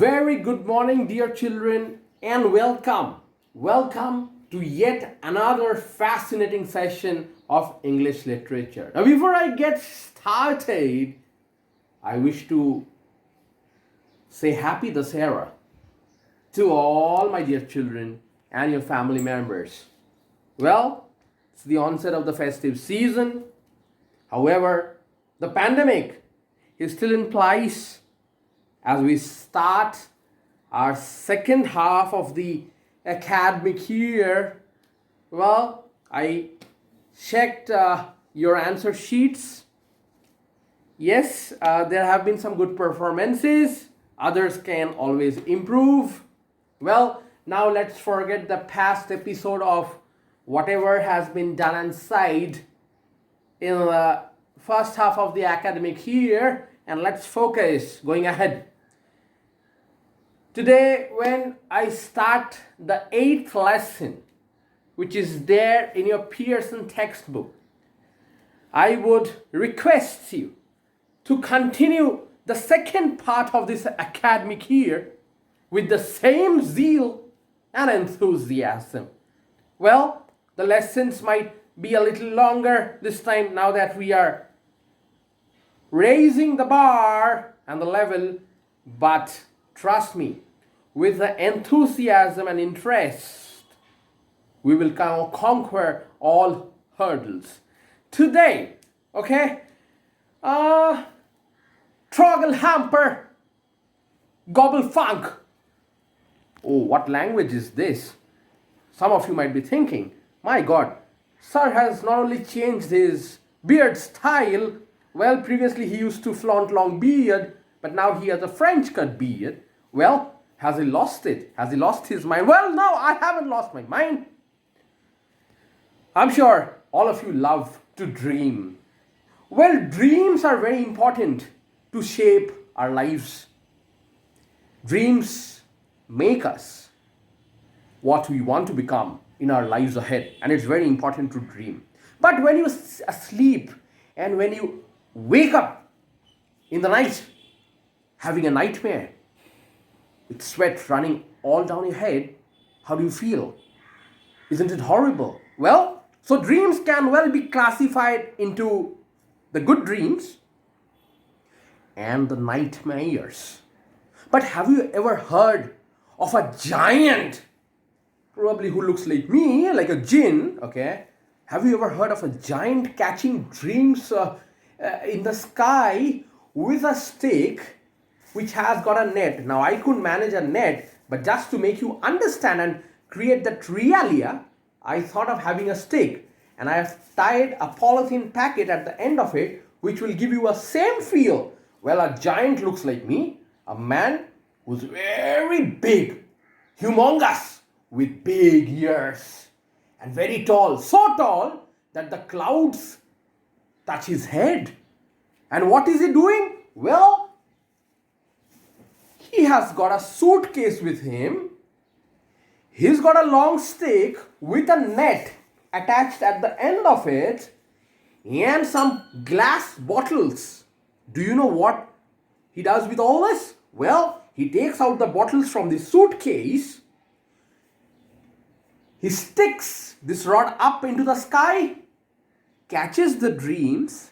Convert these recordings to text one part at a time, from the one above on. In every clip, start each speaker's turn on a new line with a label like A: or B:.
A: very good morning, dear children, and welcome. Welcome to yet another fascinating session of English literature. Now, before I get started, I wish to say Happy Dasera to all my dear children and your family members. Well, it's the onset of the festive season. However, the pandemic is still in place as we start our second half of the academic year. Well, I checked your answer sheets. Yes, there have been some good performances. Others can always improve. Well, now let's forget the past episode of whatever has been done and said in the first half of the academic year, and let's focus going ahead. Today, when I start the 8th lesson, which is there in your Pearson textbook, I would request you to continue the second part of this academic year with the same zeal and enthusiasm. Well, the lessons might be a little longer this time now that we are raising the bar and the level, but trust me, with the enthusiasm and interest, we will conquer all hurdles. Today, okay, Troggle Hamper, Gobble Funk. Oh, what language is this? Some of you might be thinking, my God, Sir has not only changed his beard style. Well, previously he used to flaunt long beard, but now he has a French cut beard. Well, has he lost it? Has he lost his mind? Well, no, I haven't lost my mind. I'm sure all of you love to dream. Well, dreams are very important to shape our lives. Dreams make us what we want to become in our lives ahead, and it's very important to dream. But when you're asleep and when you wake up in the night having a nightmare with sweat running all down your head, how do you feel? Isn't it horrible? Well, so dreams can well be classified into the good dreams and the nightmares. But have you ever heard of a giant, probably who looks like me, like a jinn, okay? Have you ever heard of a giant catching dreams in the sky with a stick which has got a net? Now, I couldn't manage a net, but just to make you understand and create that realia, I thought of having a stick, and I have tied a polythene packet at the end of it, which will give you a same feel. Well, a giant looks like me, a man who's very big, humongous, with big ears, and very tall, so tall that the clouds touch his head. And what is he doing? Well, he has got a suitcase with him. He's got a long stick with a net attached at the end of it and some glass bottles. Do you know what he does with all this? Well, he takes out the bottles from the suitcase. He sticks this rod up into the sky, catches the dreams,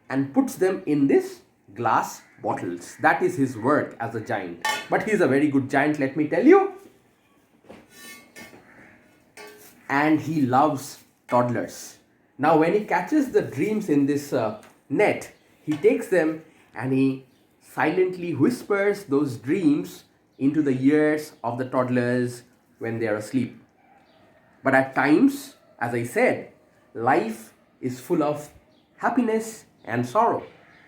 A: and puts them in this glass bottles. That is his work as a giant. But he's a very good giant, let me tell you. And he loves toddlers. Now, when he catches the dreams in this net, he takes them and he silently whispers those dreams into the ears of the toddlers when they are asleep. But at times, as I said, life is full of happiness and sorrow.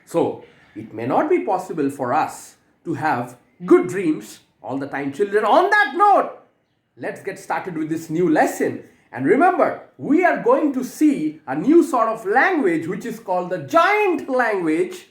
A: So, it may not be possible for us to have good dreams all the time, children. On that note, let's get started with this new lesson. And remember, we are going to see a new sort of language which is called the giant language,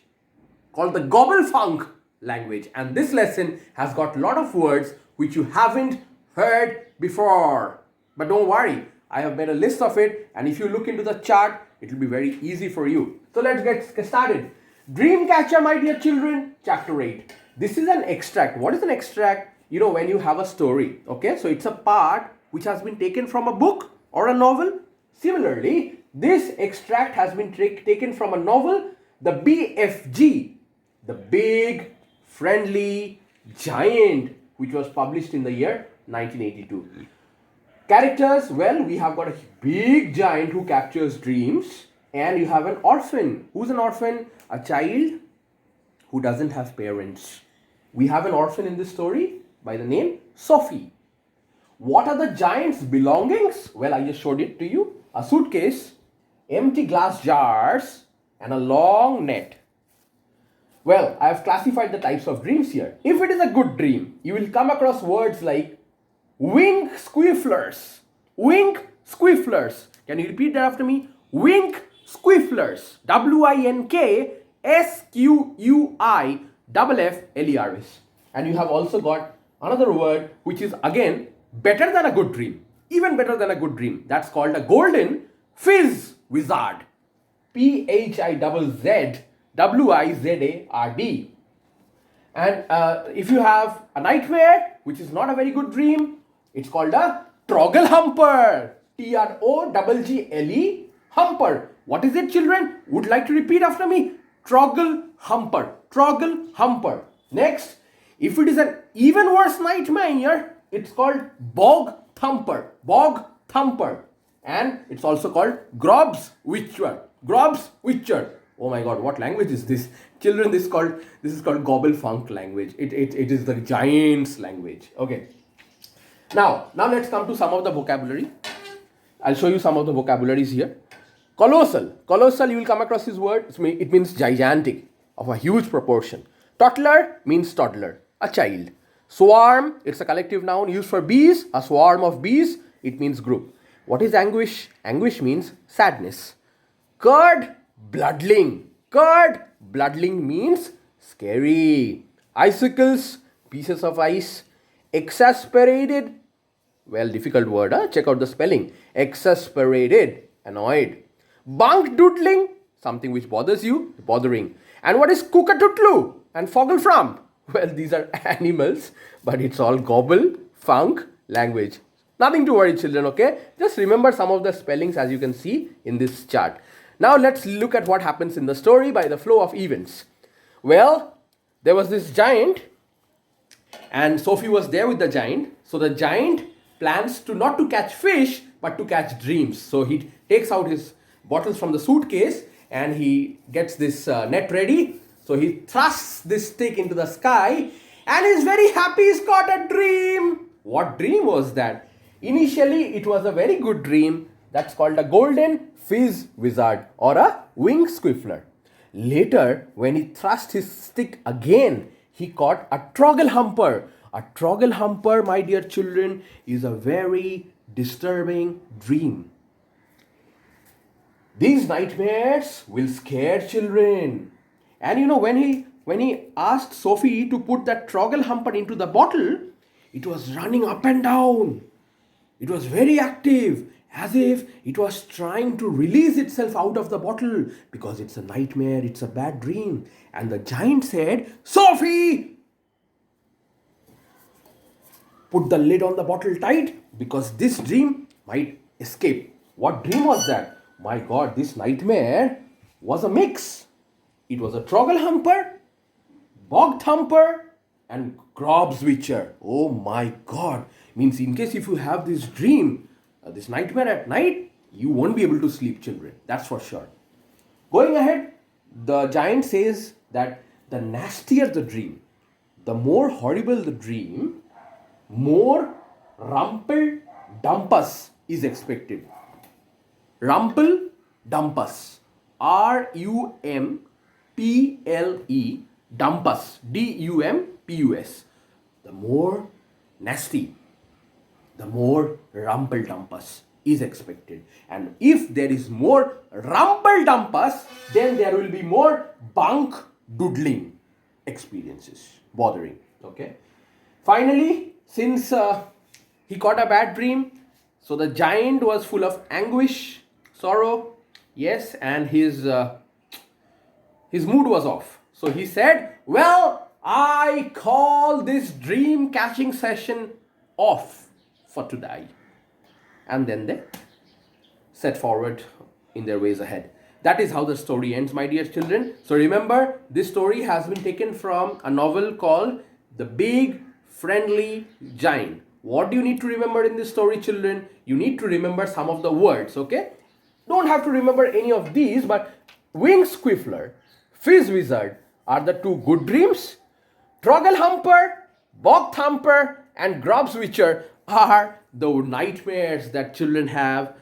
A: called the Gobblefunk language. And this lesson has got a lot of words which you haven't heard before. But don't worry, I have made a list of it, and if you look into the chart, it will be very easy for you. So let's get started. Dreamcatcher, my dear children, chapter 8. This is an extract. What is an extract? You know, when you have a story, okay? So it's a part which has been taken from a book or a novel. Similarly, this extract has been taken from a novel, the BFG, the Big Friendly Giant, which was published in the year 1982. Characters, well, we have got a big giant who captures dreams, and you have an orphan. Who's an orphan? A child who doesn't have parents. We have an orphan in this story by the name Sophie. What are the giant's belongings? Well, I just showed it to you. A suitcase, empty glass jars, and a long net. Well, I have classified the types of dreams here. If it is a good dream, you will come across words like wink squifflers. Wink squifflers. Can you repeat that after me? Wink squifflers. WINKSQUIFFLERS. And you have also got another word which is again better than a good dream. Even better than a good dream. That's called a golden fizz wizard. PHIZZWIZARD. And if you have a nightmare, which is not a very good dream, it's called a troggle humper. TROGGLE humper. What is it, children? Would like to repeat after me? Troggle humper. Troggle humper. Next, if it is an even worse nightmare, it's called bog thumper. Bog thumper. And it's also called grobs witcher. Grobs witcher. Oh my god, what language is this? Children, this is called gobble funk language. It is the giant's language. Okay. Now let's come to some of the vocabulary. I'll show you some of the vocabularies here. Colossal. Colossal, you will come across this word. It means gigantic, of a huge proportion. Toddler means toddler, a child. Swarm, it's a collective noun used for bees. A swarm of bees, it means group. What is anguish? Anguish means sadness. Curd, bloodling. Curd, bloodling means scary. Icicles, pieces of ice. Exasperated, well, difficult word, huh? Check out the spelling. Exasperated, annoyed. Bunk doodling, something which bothers you, bothering. And what is cockatoo and fogelfram? Well, these are animals, but it's all gobble, funk, language. Nothing to worry, children, okay? Just remember some of the spellings as you can see in this chart. Now let's look at what happens in the story by the flow of events. Well, there was this giant, and Sophie was there with the giant. So the giant plans to not to catch fish, but to catch dreams. So he takes out his bottles from the suitcase and he gets this net ready. So he thrusts this stick into the sky and is very happy he's caught a dream. What dream was that? Initially, it was a very good dream. That's called a golden fizz wizard or a wing squiffler. Later, when he thrust his stick again, he caught a troggle humper. A troggle humper, my dear children, is a very disturbing dream. These nightmares will scare children. And you know, when he asked Sophie to put that troggle humper into the bottle, it was running up and down. It was very active, as if it was trying to release itself out of the bottle because it's a nightmare, it's a bad dream. And the giant said, Sophie, put the lid on the bottle tight because this dream might escape. What dream was that? My God, this nightmare was a mix. It was a troggle humper, bog thumper, and grobs witcher. Oh my God. Means in case if you have this dream, this nightmare at night, you won't be able to sleep, children. That's for sure. Going ahead, the giant says that the nastier the dream, the more horrible the dream, more rumple dumpus is expected. Rumple dumpus. RUMPLE dumpus. DUMPUS. The more nasty, the more rumple dumpus is expected. And if there is more rumple dumpus, then there will be more bunk doodling experiences, bothering. Okay. Finally, since he caught a bad dream, so the giant was full of anguish, sorrow, yes, and his mood was off. So he said, well, I call this dream catching session off for today. And then they set forward in their ways ahead. That is how the story ends, my dear children. So remember, this story has been taken from a novel called The Big Friendly Giant. What do you need to remember in this story, children? You need to remember some of the words, okay? Don't have to remember any of these, but Wing Squiffler, Fizz Wizard are the two good dreams. Trogglehumper, Bog Thumper, and Grub Switcher are the nightmares that children have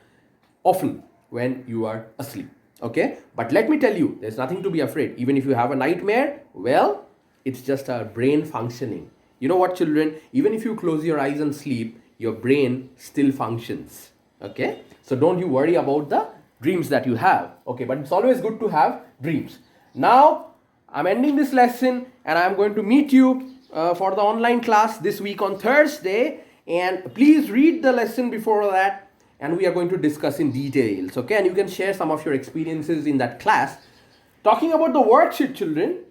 A: often when you are asleep. Okay, but let me tell you, there's nothing to be afraid. Even if you have a nightmare, well, it's just our brain functioning. You know what, children? Even if you close your eyes and sleep, your brain still functions. Okay, so don't you worry about the dreams that you have. Okay, but it's always good to have dreams. Now, I'm ending this lesson and I'm going to meet you for the online class this week on Thursday. And please read the lesson before that, and we are going to discuss in details, okay? And you can share some of your experiences in that class. Talking about the worksheet, children,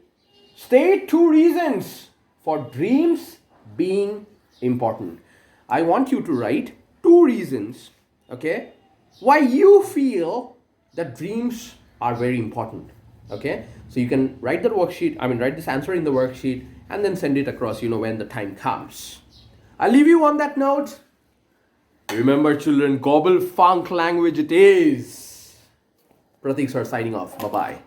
A: state 2 reasons for dreams being important. I want you to write 2 reasons, okay, why you feel that dreams are very important, okay? So you can write that worksheet, write this answer in the worksheet and then send it across, when the time comes. I'll leave you on that note. Remember, children, gobble funk language it is. Pratik sir signing off. Bye-bye.